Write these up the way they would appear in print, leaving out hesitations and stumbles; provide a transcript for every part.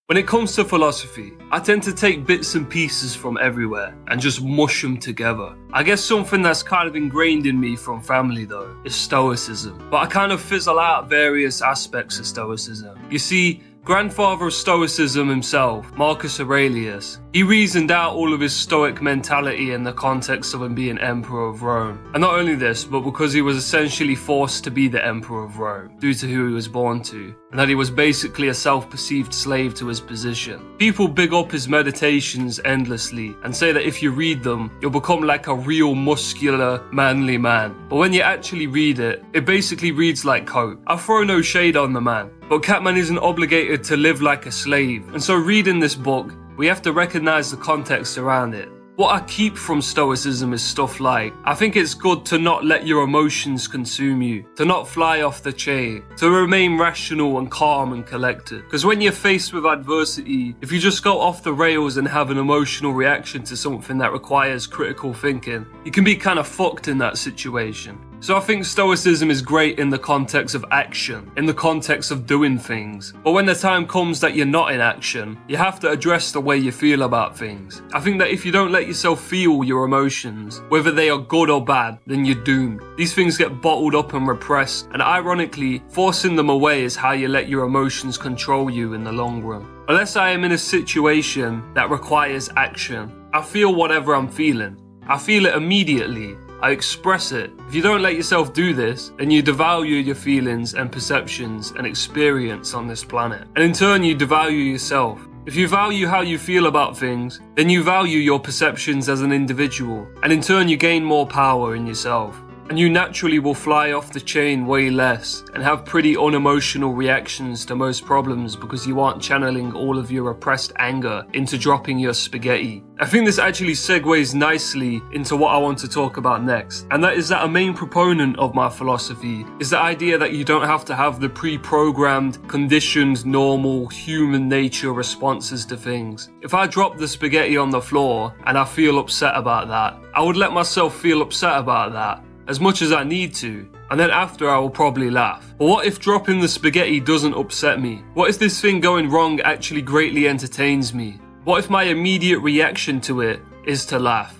When it comes to philosophy, I tend to take bits and pieces from everywhere and just mush them together. I guess something that's kind of ingrained in me from family though is Stoicism, but I kind of fizzle out various aspects of Stoicism. You see, grandfather of Stoicism himself, Marcus Aurelius, he reasoned out all of his Stoic mentality in the context of him being Emperor of Rome. And not only this, but because he was essentially forced to be the Emperor of Rome due to who he was born to, and that he was basically a self-perceived slave to his position. People big up his meditations endlessly and say that if you read them, you'll become like a real muscular, manly man. But when you actually read it, it basically reads like coke. I throw no shade on the man, but Catman isn't obligated to live like a slave. And so reading this book, we have to recognize the context around it. What I keep from Stoicism is stuff like, I think it's good to not let your emotions consume you, to not fly off the chain, to remain rational and calm and collected. Because when you're faced with adversity, if you just go off the rails and have an emotional reaction to something that requires critical thinking, you can be kind of fucked in that situation. So I think Stoicism is great in the context of action, in the context of doing things. But when the time comes that you're not in action, you have to address the way you feel about things. I think that if you don't let yourself feel your emotions, whether they are good or bad, then you're doomed. These things get bottled up and repressed, and ironically, forcing them away is how you let your emotions control you in the long run. Unless I am in a situation that requires action, I feel whatever I'm feeling. I feel it immediately. I express it. If you don't let yourself do this, then you devalue your feelings and perceptions and experience on this planet. And in turn, you devalue yourself. If you value how you feel about things, then you value your perceptions as an individual. And in turn, you gain more power in yourself. And you naturally will fly off the chain way less and have pretty unemotional reactions to most problems because you aren't channeling all of your repressed anger into dropping your spaghetti. I think this actually segues nicely into what I want to talk about next, and that is that a main proponent of my philosophy is the idea that you don't have to have the pre-programmed, conditioned, normal, human nature responses to things. If I drop the spaghetti on the floor and I feel upset about that, I would let myself feel upset about that as much as I need to, and then after I will probably laugh. But what if dropping the spaghetti doesn't upset me? What if this thing going wrong actually greatly entertains me? What if my immediate reaction to it is to laugh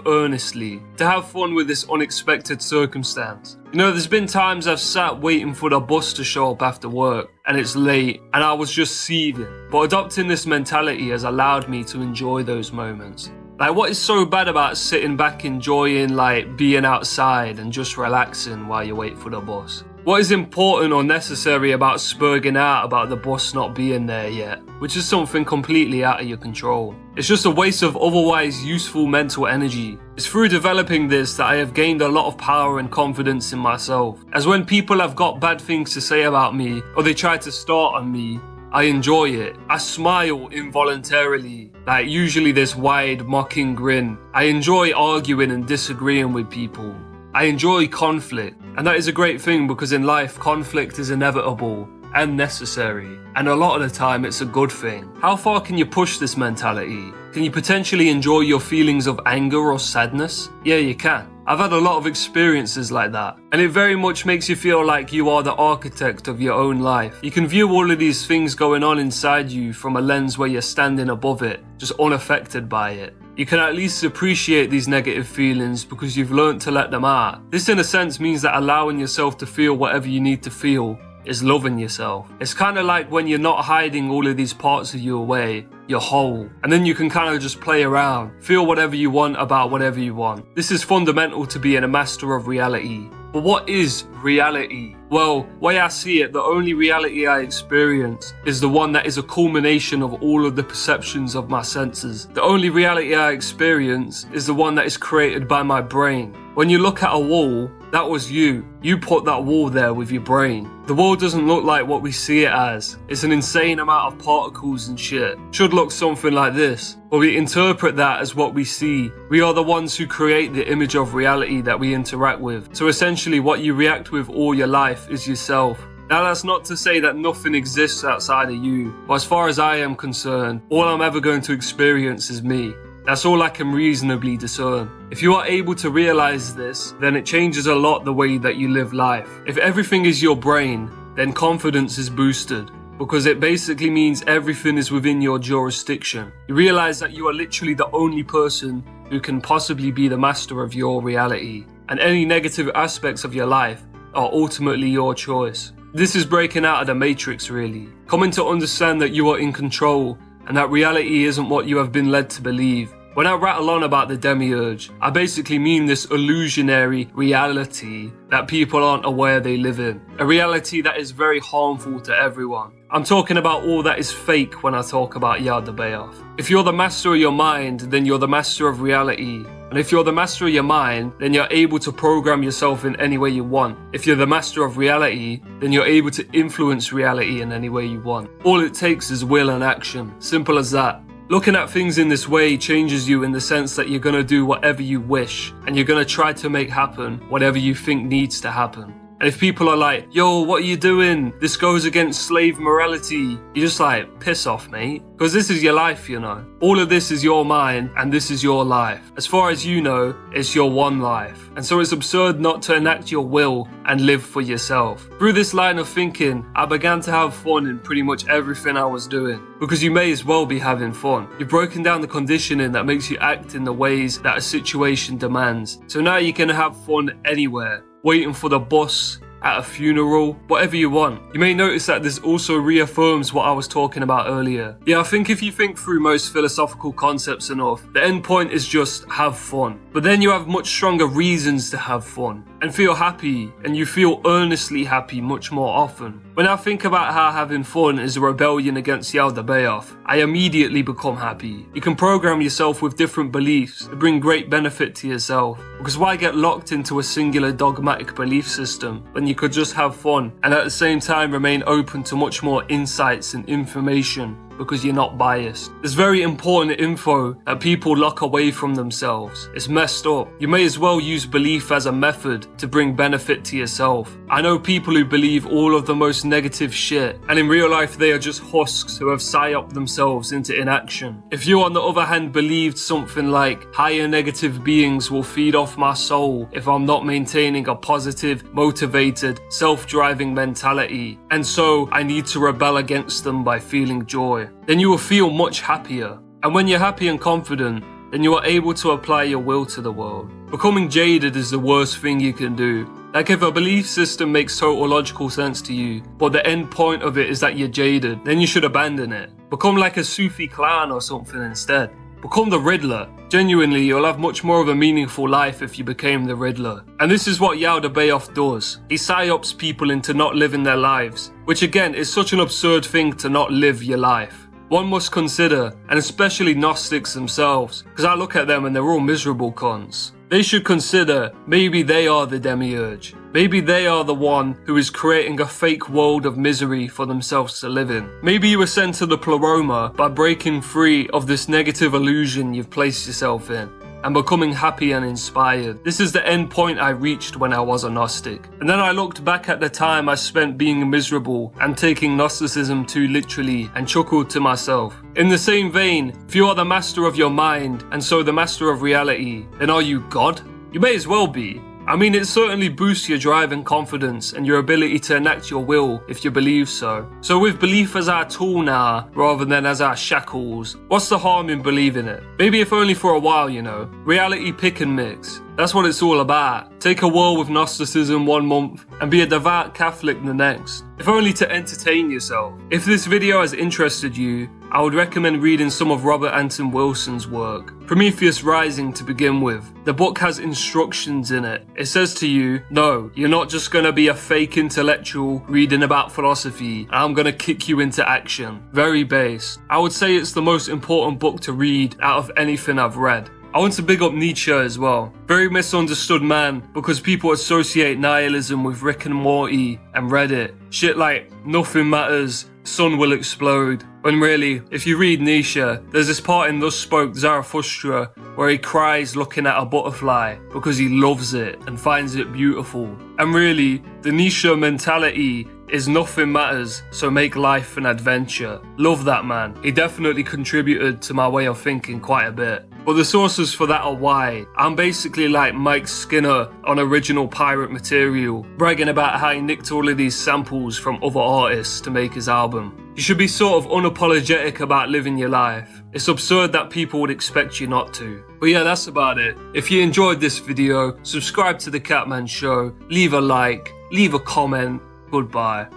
earnestly, to have fun with this unexpected circumstance? You know, there's been times I've sat waiting for the bus to show up after work, and it's late, and I was just seething. But adopting this mentality has allowed me to enjoy those moments. Like, what is so bad about sitting back enjoying, like, being outside and just relaxing while you wait for the bus? What is important or necessary about spurging out about the bus not being there yet, which is something completely out of your control? It's just a waste of otherwise useful mental energy. It's through developing this that I have gained a lot of power and confidence in myself. As when people have got bad things to say about me, or they try to start on me, I enjoy it. I smile involuntarily, like usually this wide, mocking grin. I enjoy arguing and disagreeing with people. I enjoy conflict, and that is a great thing because in life, conflict is inevitable and necessary, and a lot of the time it's a good thing. How far can you push this mentality? Can you potentially enjoy your feelings of anger or sadness? Yeah, you can. I've had a lot of experiences like that, and it very much makes you feel like you are the architect of your own life. You can view all of these things going on inside you from a lens where you're standing above it, just unaffected by it. You can at least appreciate these negative feelings because you've learned to let them out. This in a sense means that allowing yourself to feel whatever you need to feel is loving yourself. It's kind of like when you're not hiding all of these parts of you away, you're whole. And then you can kind of just play around, feel whatever you want about whatever you want. This is fundamental to being a master of reality. But what is reality? Well, the way I see it, the only reality I experience is the one that is a culmination of all of the perceptions of my senses. The only reality I experience is the one that is created by my brain. When you look at a wall, that was you. You put that wall there with your brain. The world doesn't look like what we see it as. It's an insane amount of particles and shit. Should look something like this, but we interpret that as what we see. We are the ones who create the image of reality that we interact with. So essentially what you react with all your life is yourself. Now that's not to say that nothing exists outside of you, but as far as I am concerned, all I'm ever going to experience is me. That's all I can reasonably discern. If you are able to realize this, then it changes a lot the way that you live life. If everything is your brain, then confidence is boosted. because it basically means everything is within your jurisdiction. You realize that you are literally the only person who can possibly be the master of your reality, and any negative aspects of your life are ultimately your choice. This is breaking out of the matrix, really. Coming to understand that you are in control and that reality isn't what you have been led to believe. When I rattle on about the demiurge, I basically mean this illusionary reality that people aren't aware they live in. A reality that is very harmful to everyone. I'm talking about all that is fake when I talk about Yaldabaoth. If you're the master of your mind, then you're the master of reality. And if you're the master of your mind, then you're able to program yourself in any way you want. If you're the master of reality, then you're able to influence reality in any way you want. All it takes is will and action. Simple as that. Looking at things in this way changes you in the sense that you're going to do whatever you wish, and you're going to try to make happen whatever you think needs to happen. And if people are like, yo, what are you doing? This goes against slave morality. You're just like, piss off, mate. Because this is your life, you know. All of this is your mind and this is your life. As far as you know, it's your one life. And so it's absurd not to enact your will and live for yourself. Through this line of thinking, I began to have fun in pretty much everything I was doing. Because you may as well be having fun. You've broken down the conditioning that makes you act in the ways that a situation demands. So now you can have fun anywhere. Waiting for the bus, at a funeral, whatever you want. You may notice that this also reaffirms what I was talking about earlier. Yeah, I think if you think through most philosophical concepts enough, the end point is just have fun. But then you have much stronger reasons to have fun and feel happy, and you feel earnestly happy much more often. When I think about how having fun is a rebellion against Yaldabaoth, I immediately become happy. You can program yourself with different beliefs to bring great benefit to yourself. Because why get locked into a singular dogmatic belief system when you could just have fun and at the same time remain open to much more insights and information? Because you're not biased. There's very important info that people lock away from themselves. It's messed up. You may as well use belief as a method to bring benefit to yourself. I know people who believe all of the most negative shit, and in real life they are just husks who have psyoped themselves into inaction. If you on the other hand believed something like higher negative beings will feed off my soul if I'm not maintaining a positive, motivated, self-driving mentality, and so I need to rebel against them by feeling joy, then you will feel much happier. And when you're happy and confident, then you are able to apply your will to the world. Becoming jaded is the worst thing you can do. Like if a belief system makes total logical sense to you, but the end point of it is that you're jaded, then you should abandon it. Become like a Sufi clown or something instead. Become the Riddler. Genuinely, you'll have much more of a meaningful life if you became the Riddler. And this is what Yaldabaoth does. He psyops people into not living their lives, which again is such an absurd thing to not live your life. One must consider, and especially Gnostics themselves, because I look at them and they're all miserable cons. They should consider maybe they are the demiurge. Maybe they are the one who is creating a fake world of misery for themselves to live in. Maybe you were sent to the pleroma by breaking free of this negative illusion you've placed yourself in and becoming happy and inspired. This is the end point I reached when I was a Gnostic. And then I looked back at the time I spent being miserable and taking Gnosticism too literally and chuckled to myself. In the same vein, if you are the master of your mind and so the master of reality, then are you God? You may as well be. I mean, it certainly boosts your drive and confidence and your ability to enact your will if you believe so. So with belief as our tool now, rather than as our shackles, what's the harm in believing it? Maybe if only for a while, you know. Reality pick and mix. That's what it's all about. Take a whirl with Gnosticism 1 month and be a devout Catholic the next. If only to entertain yourself. If this video has interested you, I would recommend reading some of Robert Anton Wilson's work. Prometheus Rising to begin with. The book has instructions in it. It says to you, no, you're not just gonna be a fake intellectual reading about philosophy and I'm gonna kick you into action. Very base. I would say it's the most important book to read out of anything I've read. I want to big up Nietzsche as well. Very misunderstood man because people associate nihilism with Rick and Morty and Reddit. Shit like nothing matters, sun will explode. When really, if you read Nietzsche, there's this part in Thus Spoke Zarathustra where he cries looking at a butterfly because he loves it and finds it beautiful. And really, the Nietzsche mentality is nothing matters, so make life an adventure. Love that man. He definitely contributed to my way of thinking quite a bit. But the sources for that are wide. I'm basically like Mike Skinner on original pirate material, bragging about how he nicked all of these samples from other artists to make his album. You should be sort of unapologetic about living your life. It's absurd that people would expect you not to. But yeah, that's about it. If you enjoyed this video, subscribe to The Catman Show, leave a like, leave a comment. Goodbye.